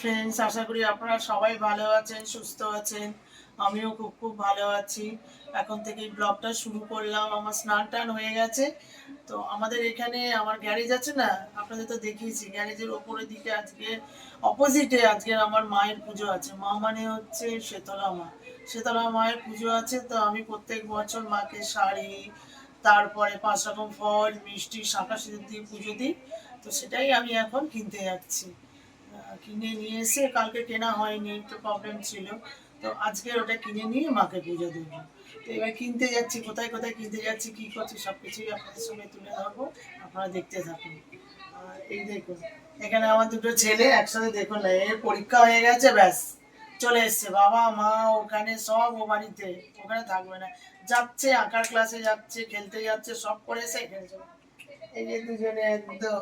Friends, আশা করি আপনারা সবাই ভালো আছেন, সুস্থ আছেন। আমিও খুব খুব ভালো আছি। এখন থেকে ব্লগটা শুরু করলাম। আমার স্নান টান হয়ে গেছে। তো আমাদের এখানে আমার গ্যারেজ আছে না, আপনাদের তো দেখিয়েছি। গ্যারেজের ওপরের দিকে আজকে অপোজিটে আজকে আমার মায়ের পুজো আছে। মা মানে হচ্ছে শীতলা মা। শীতলা মায়ের পুজো আছে। তো আমি প্রত্যেক বছর মাকে শাড়ি, তারপরে 5 রকম ফল, মিষ্টি, শাঁখা সিঁদুর দিয়ে পুজো দিই। তো সেটাই আমি এখন কিনতে যাচ্ছি। কিনে নিয়ে এসে, কালকে কেনা হয়নি, একটু প্রবলেম ছিল। তো আজকে ওটা কিনে নিয়ে মাকে পুজো দেবো। তো এবার কিনতে যাচ্ছি, কোথায় কোথায় কিনতে যাচ্ছি, কী করছি, সব কিছুই আপনাদের সঙ্গে তুলে ধরবো। আপনারা দেখতে থাকুন। আর এই দেখুন, এখানে আমার দুটো ছেলে একসাথে, দেখুন না, এর পরীক্ষা হয়ে গেছে, ব্যাস চলে এসছে। বাবা মা ওখানে, সব ও বাড়িতে, ওখানে থাকবে না। যাচ্ছে, আঁকার ক্লাসে যাচ্ছে, খেলতে যাচ্ছে, সব করে এসে এখানে চলে। এই যে দুজনে একদম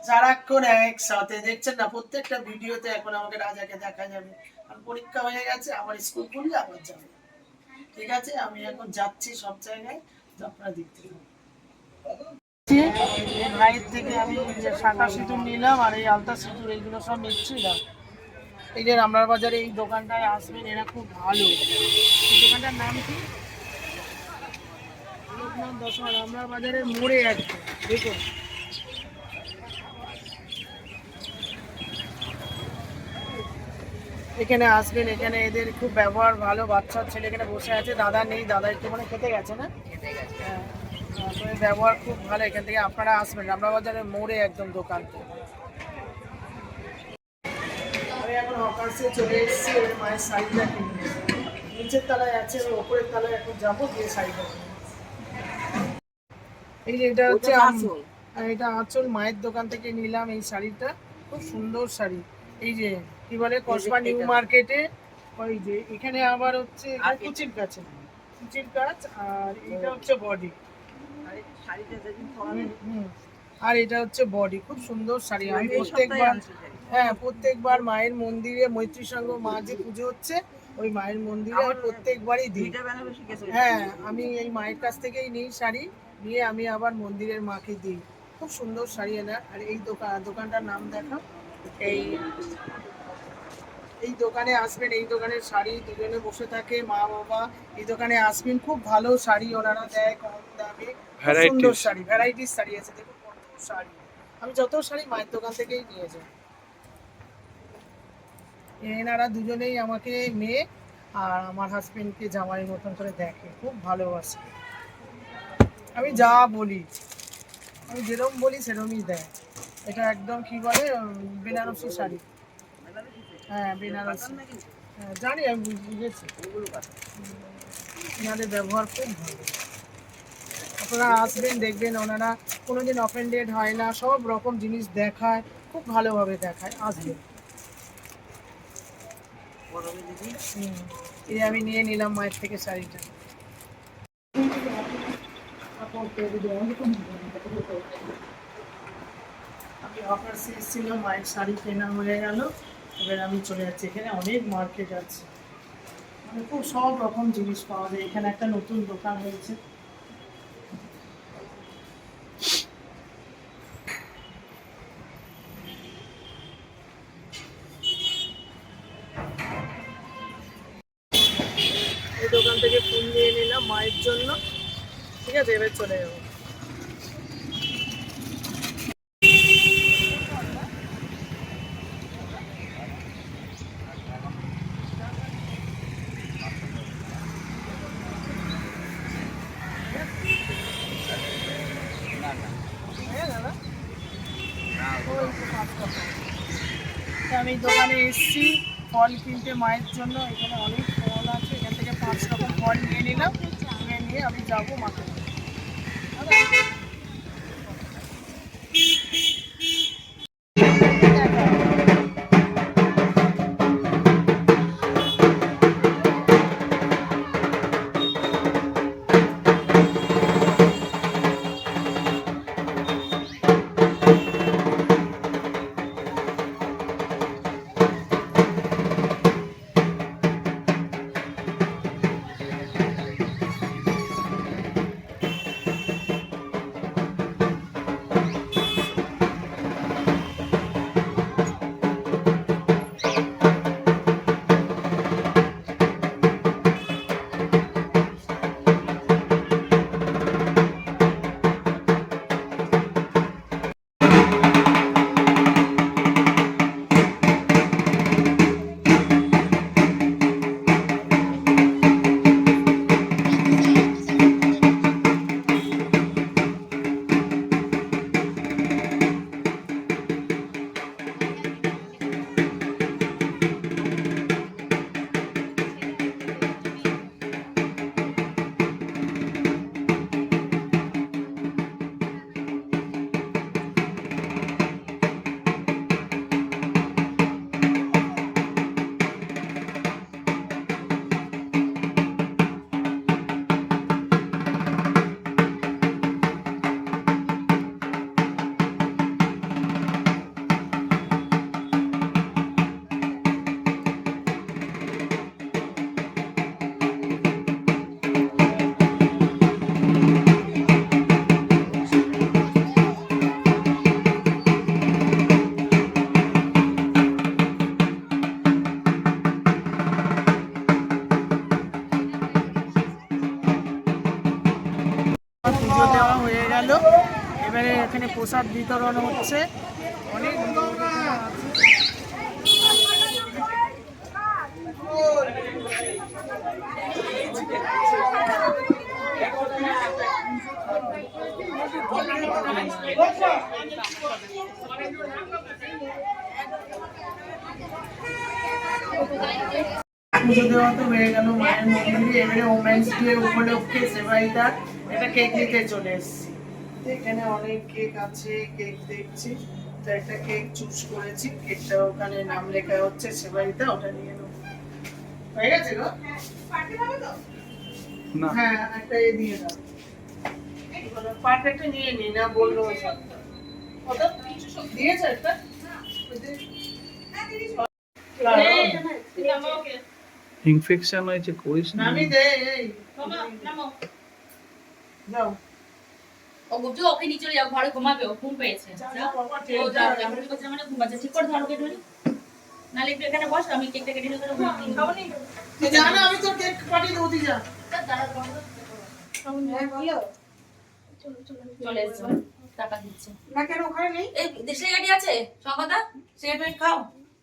সারাক্ষণ একসাথে, দেখছেন না, প্রত্যেকটা ভিডিওতে এখন আমাকে রাজাকে দেখা যাবে। আর পরীক্ষা হয়ে গেছে, আবার স্কুল খুললে আবার যাবে। ঠিক আছে, আমি এখন যাচ্ছি সব জায়গায়। তো আপনারা দেখতে থাকুন। ভাইয়ের থেকে আমি শাঁখা সিঁদুর নিলাম, আর এই আলতা সিঁদুর, এইগুলো সব নিচ্ছিলাম। এই যে রামলার বাজারে এই দোকানটায় আসবেন, এরা খুব ভালো। এই দোকানটার নাম কি? লোকনাথ দশমা, রামলার বাজারের মোড়ে একদম, দেখুন। এখানে আসবেন, এখানে এদের খুব ব্যবহার ভালো। বাচ্চার ছেলে এখানে বসে আছে, দাদা নেই, দাদা একটু মানে খেতে গেছে না। হ্যাঁ, আসলে ব্যবহার খুব ভালো। এখান থেকে আপনারা আসবেন, রামনাবাজারের মোড়ে একদম দোকান। আমি এখন অফার্সে চলে এসেছি, ওই মায়ের শাড়িটা কিনে। নিচের তলায় আছে, ওই ওপরের তলায় এখন যাবো, গিয়ে শাড়িটা কিনে। এই যে এটা হচ্ছে এটা আঁচল, মায়ের দোকান থেকে নিলাম এই শাড়িটা। খুব সুন্দর শাড়ি। এই যে কি বলে, কসবা নিউ মার্কেটে। ওই যে এখানে আবার হচ্ছে কুচির কাছে, কুচির কাজ। আর এটা হচ্ছে বডি। আর এটা হচ্ছে বডি। খুব সুন্দর শাড়ি। আমি প্রত্যেকবার, হ্যাঁ, প্রত্যেকবার মায়ের মন্দিরে, মৈত্রী সংঘ মা যে পুজো হচ্ছে, ওই মায়ের মন্দিরে আমি প্রত্যেকবারই দিই। হ্যাঁ, আমি এই মায়ের কাছ থেকেই নিই শাড়ি, নিয়ে আমি আবার মন্দিরের মাকে দিই। খুব সুন্দর শাড়ি এনার। আর এই দোকানটার নাম দেখো। এই এই দোকানে আসবেন, এই দোকানের শাড়ি দুজনে বসে থাকে, মা বাবা। এই দোকানে আসবেন, খুব ভালো শাড়ি ওনারা দেয়, কম দামে। সুন্দর শাড়ি, ভ্যারাইটিস শাড়ি আছে, দেখুন কত শাড়ি। আমি যত শাড়ি মায়ের দোকান থেকেই নিয়ে যাই। এনারা দুজনেই আমাকে মেয়ে আর আমার হাজবেন্ডকে জামাই মতন করে দেখে, খুব ভালোবাসে। আমি যা বলি, আমি যেরকম বলি সেরকমই দেয়। এটা একদম কি বলে, বেনারসি শাড়ি। হ্যাঁ, বেনারসি। হ্যাঁ, জানি, আমি বুঝেছি। এনাদের ব্যবহার খুব ভালো। আপনারা আসবেন, দেখবেন ওনারা কোনোদিন অফেন্ডেড হয় না, সব রকম জিনিস দেখায়, খুব ভালোভাবে দেখায়। আসবেন। এই আমি নিয়ে নিলাম মায়ের থেকে শাড়িটা। আমি অফার্সে এসেছিলাম, মায়ের শাড়ি কেনা হয়ে গেল। এবার আমি চলে যাচ্ছি। এখানে অনেক মার্কেট আছে, মানে খুব সব রকম জিনিস পাওয়া যায়। এখানে একটা নতুন দোকান হয়েছে। এই দোকান থেকে ফুল নিয়ে নিলাম মায়ের জন্য। ঠিক আছে, এবার চলে যাবো। আমি দোকানে এসেছি ফল কিনতে মায়ের জন্য। এখানে অনেক ফল আছে, এখান থেকে 5 রকম ফল নিয়ে নিলাম। নিয়ে আমি যাবো মাকে। গেল, এবারে এখানে প্রসাদ বিতরণ হচ্ছে। অনেক পুজো দেওয়া তো হয়ে গেল মায়ের মন্দিরে। এবারে ওমেন্স ডে উপলক্ষে সেবাইদা একটা কেক নিতে চলে এসেছি। এখানে অনেক কেক আছে, কেক দেখছি তো একটা কেক চুজ করেছি। কেকটা ওখানে নাম লেখা হচ্ছে সেবাইদা, ওটা নিয়ে নেবো। হয়ে গেছে গো? হ্যাঁ একটা এ দিয়ে দাও, পার্ট একটা নিয়ে নি না বললো ওটা দিয়েছে একটা ইনফেকশন হয়েছে, করিস না। নামি দে এই যাও। ও গুজু ওকে নিয়ে চলে যাও, ঘরে ঘুমাবে, ও ঘুম পেয়েছে। ও যাও, এখন কি করছে মানে ঘুমাচ্ছে। ঠিক করে ধরো কেটে নালে একটু এখানে বস, আমি কেকটা কেটে দেবো। খাবো নি যা না, আমি তো কেক পাঠিয়ে দেবো, তুই যা। চলে এসছো, টাকা দিচ্ছে না কেন ওখানে নেই? এই দেশে গাড়ি আছে সকালটা, সিগারেট খাও।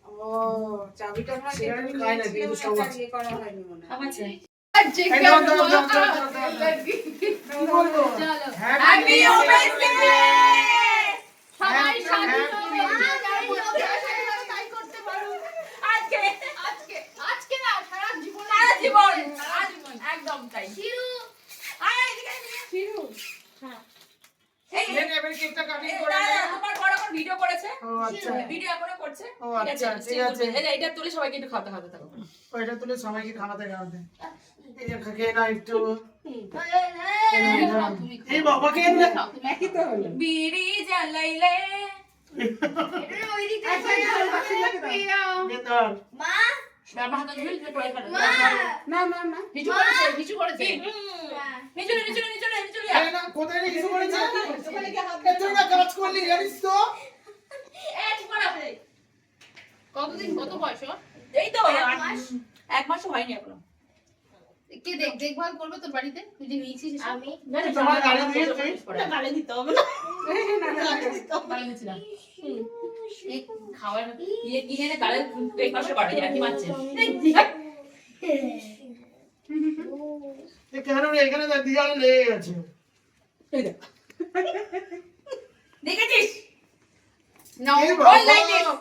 ও চাবিটা না সিগারেট খায় না, কিন্তু সব আছে। খাওয়াছে এই দাও দাও দাও দাও দাও। কি বলবো? Happy women's day. সবাই স্বাধীন তাই করতে পারো। আজকে আজকে না, সারা জীবন। সারা জীবন একদম তাই। শিরু, আয় এদিকে শিরু। এই এনে এবারে কেকটা কাটিং করে দাদা, নে। তোমার বড় এখন ভিডিও করেছে। ও আচ্ছা, ভিডিও এখনো করছে। ও ঠিক আছে, আচ্ছা, ঠিক আছে। এই যে এটা তুলে সবাইকে একটু খাওয়াতে খাওয়াতে থাকো। ওইটা তুলে সবাইকে খাওয়াতে খাওয়াতে। এই যে খেয়ে না একটু। এই বাবাকে এনে একই তো হলো। বিড়ি জ্বালাইলে এটা ওই দিকে ভেতর। মা, বাবা হাতে ঝুল ঝুল করে ফেলো। না না না। কিছু করেছে, কিছু করেছে। নিচুলে নিচুলে নিচুলে নিচুলে। এই না কোথায় রে কিছু করেছে? তুই না কাজ করলি জানিস তো? এই ঠিক করে আছে। কতদিন, কত বয়স ওর? এই তো এক মাসও হয়নি এখনো। কে দেখভাল করবে তোর বাড়িতে? তুই যে নিয়েছিস এসব? আমি তোমার গাড়ি দিয়েছে? গালি দিতে হবে না। গালি দিচ্ছি না। এই খাওয়ার ইয়ে কিনে এনে গালে এই পাশে করে একই মারছে। এই কেন রে এখানে দেখ দিয়ালে লেগে গেছে। এই দেখ। দেখেছিস? না, এই ও all like this. বাবা।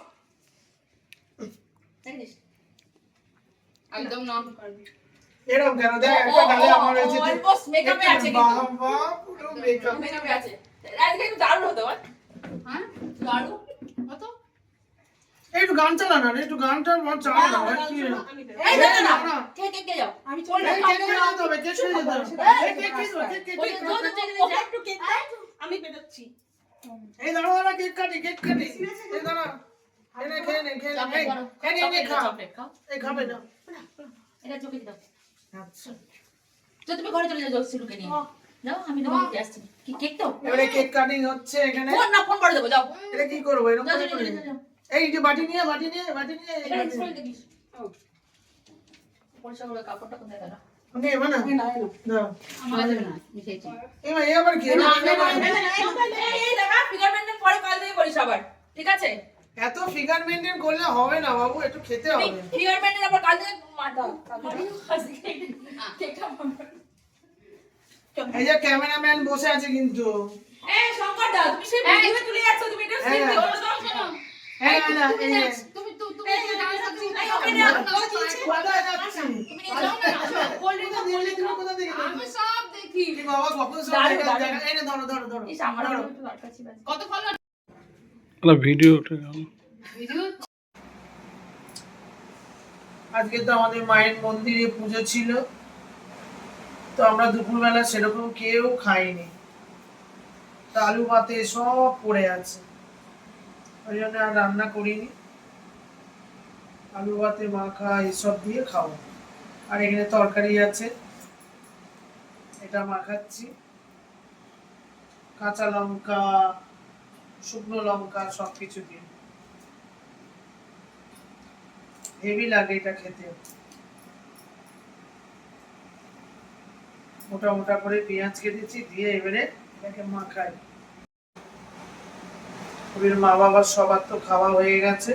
দেখেছিস? একদম না। এরকম কেন দেখ একটা গালে আমার হয়েছে। অলমোস্ট মেকআপে আছে কিন্তু। বাবা পুরো মেকআপ। মেকআপে আছে। আজকে একটু দারুণ হতো বল। হ্যাঁ? দারুণ। কত? একটু গান চালা না রে, একটু গানটা বল চালা না ভাই, কি রে? এই দেখো না। না। কে কে কে যাও। আমি এই চলে কেক খেয়ে যেতে হবে, কেক খেয়ে যেতে হবে। এই কেক খেয়ে যেতে হবে, কেক, কেক, ওই কেক, তো কেক। একটু কেক আমি পেটাচ্ছি। এই দাঁড়া দাঁড়া, কেক কাটি, কেক কাটি। এই দাঁড়া। এনে খেয়ে নে, খেয়ে নে। এই, এই খা। চকলেট খাও। এই খাবে না। এটা চোখে দাও। আচ্ছা। তো তুমি ঘরে চলে যাও সিরুকে নিয়ে। যাও আমি তোমাকে আসছি। কি কেক দাও? এবারে কেক কাটিং হচ্ছে এখানে। ফোন করে দেবো যাও। এটা কি করবো এরকম যাও, করে যাও, করে? যাও, যাও। এই যে বাটি নিয়ে এই এটা বাটি। স্প্রে দেখিস। পরিষ্কার করে কাপড়টা কোথায় গেল? নে এবার না। দাও। আমার দেবে না, মিশাইছি। এবার এ আবার কি? এই দেখা ফিঙ্গারপ্রিন্ট পরে কল দিয়ে করিস আবার। ঠিক আছে? এত ফিগার মেইনটেইন করলে হবে না বাবু, একটু খেতে হবে। ফিঙ্গারপ্রিন্টের আবার কাল দিয়ে মাথা। কেকটা এই যে ক্যামেরাম্যান বসে আছে কিন্তু। এই শঙ্কর দা তুমি সেই ভিডিও তুলে যাচ্ছ, তুমি একটু স্লিপ দিও না শোনো। হ্যাঁ না এই যে তুমি ডান্স করতে এই ওকে নিয়ে কোথায় যাচ্ছি? তুমি নিয়ে যাও না। কোলড্রিঙ্কটা দিলে তুমি কোথা থেকে দেবে? আমি সব দেখি। কি বাবা কখন সব দারুণ, দেখা দারুণ। এই নে ধরো ধরো ধরো। ইস আমার ধরো। একটু দরকার ছিল। কত ফলোয়ার? ভিডিও উঠে গেল। ভিডিও আজকে তো আমাদের মায়ের মন্দিরে পুজো ছিল, তো আমরা দুপুরবেলা সেরকম কেউ খাইনি। তা আলু ভাতে সব পড়ে আছে, ওই জন্য আর রান্না করিনি। আলু ভাতে মাখা এসব দিয়ে খাবো। আর এখানে তরকারি আছে, এটা মাখাচ্ছি। কাঁচা লঙ্কা, শুকনো লঙ্কা সবকিছু দিয়ে হেভি লাগে এটা খেতে। মোটা মোটা করে পেঁয়াজ কেটেছি, দিয়ে এবারে এটাকে মাখাই। ওদের মা বাবার সবার তো খাওয়া হয়ে গেছে,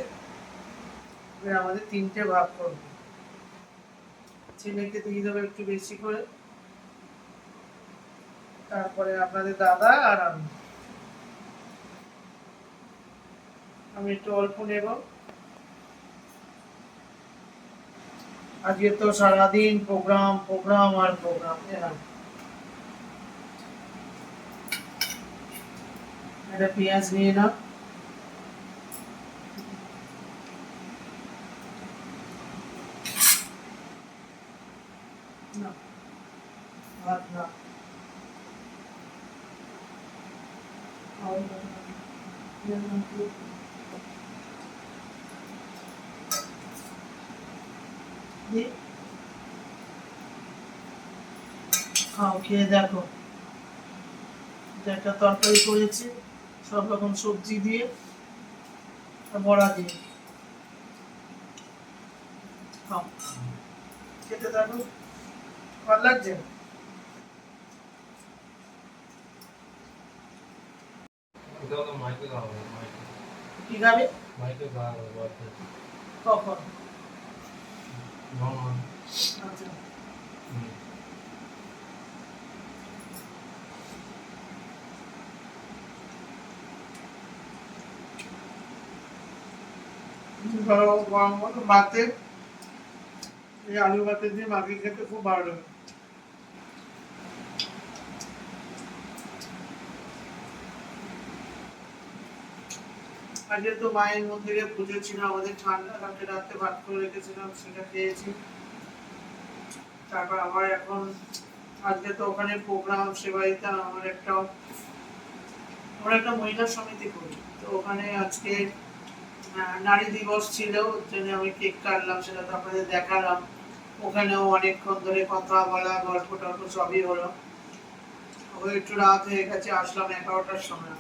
এবার আমাদের 3টে ভাগ করবো। ছেলেকে দিয়ে দেবো একটু বেশি করে, তারপরে আপনাদের দাদা আর আমি একটু অল্প নেব। আজকে তো সারাদিন প্রোগ্রাম প্রোগ্রাম আর প্রোগ্রাম। একটা পেঁয়াজ নিয়ে নাও। ভাত না, খাও, খেয়ে দেখো। একটা তরকারি করেছি সব রকম সবজি দিয়ে আর বড়া দিয়ে। খাও, খেতে থাকো, ভালো লাগছে। কি খাবে? কখন? আচ্ছা, ভাতে এই আলু ভাতে দিয়ে মাখিয়ে খেতে খুব ভালো লাগে। আজকে তো মায়ের মন্দিরে পুজো ছিল, আমাদের ঠান্ডা, কালকে রাতে ভাত করে রেখেছিলাম, সেটা খেয়েছি। তারপর আবার এখন আজকে তো ওখানে প্রোগ্রাম, সেবাইতে আমরা একটা মহিলা সমিতি করি, তো ওখানে আজকে নারী দিবস ছিল, ওর জন্য আমি কেক কাটলাম, সেটা তো আপনাদের দেখালাম। ওখানেও অনেকক্ষণ ধরে কথা বলা, গল্প টল্প সবই হলো। একটু রাত হয়ে গেছে, আসলাম 11টার সময়।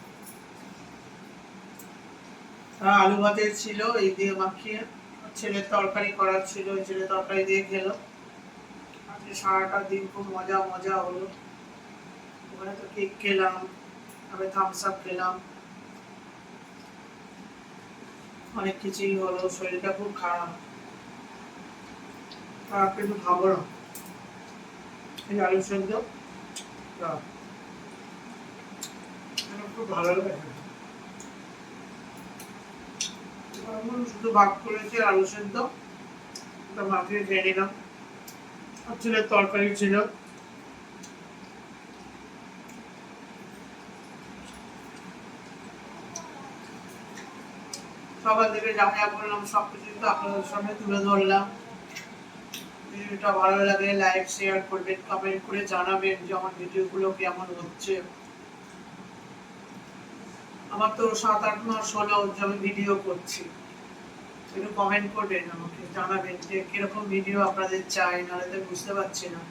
আলু ভাতের ছিল, এই দিয়ে মাখিয়ে। ছেলের তরকারি করার ছিল, ওই ছেলে তরকারি দিয়ে খেলো। আজকে সারাটা দিন খুব মজা মজা হলো। ওখানে তো কেক খেলাম, আমি থামস আপ খেলাম, অনেক কিছুই হলো। শরীরটা খুব খারাপ, কিন্তু খাবো না। এই আলু সেদ্ধ খুব ভালো লাগে। শুধু ভাগ করেছি আলু সেদ্ধ, ওটা মাখিয়ে খেয়ে নিলাম। আর ছেলের তরকারি ছিল। সকাল থেকে যা যা করলাম সবকিছু তো আপনাদের সামনে তুলে ধরলাম। ভিডিওটা ভালো লাগে লাইক শেয়ার করবেন, কমেন্ট করে জানাবেন যে আমার ভিডিওগুলো কেমন হচ্ছে। আমার তো 7-8 মাস হলো যে আমি ভিডিও করছি, একটু কমেন্ট করবেন, আমাকে জানাবেন যে কিরকম ভিডিও আপনাদের চাই, নাহলে তো বুঝতে পারছি না।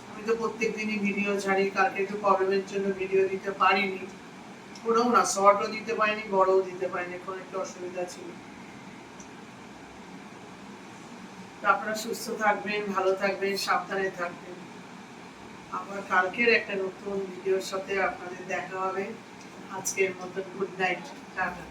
আমি তো প্রত্যেক দিনই ভিডিও ছাড়ি, কালকে একটু প্রবলেমের জন্য ভিডিও দিতে পারিনি, পুরোও না, শর্টও দিতে পারিনি, বড়ও দিতে পারিনি, এখন একটু অসুবিধা ছিল। আপনারা সুস্থ থাকবেন, ভালো থাকবেন, সাবধানে থাকবেন। আবার কালকের একটা নতুন ভিডিওর সাথে আপনাদের দেখা হবে। আজকের মতন গুড নাইট, টাটা।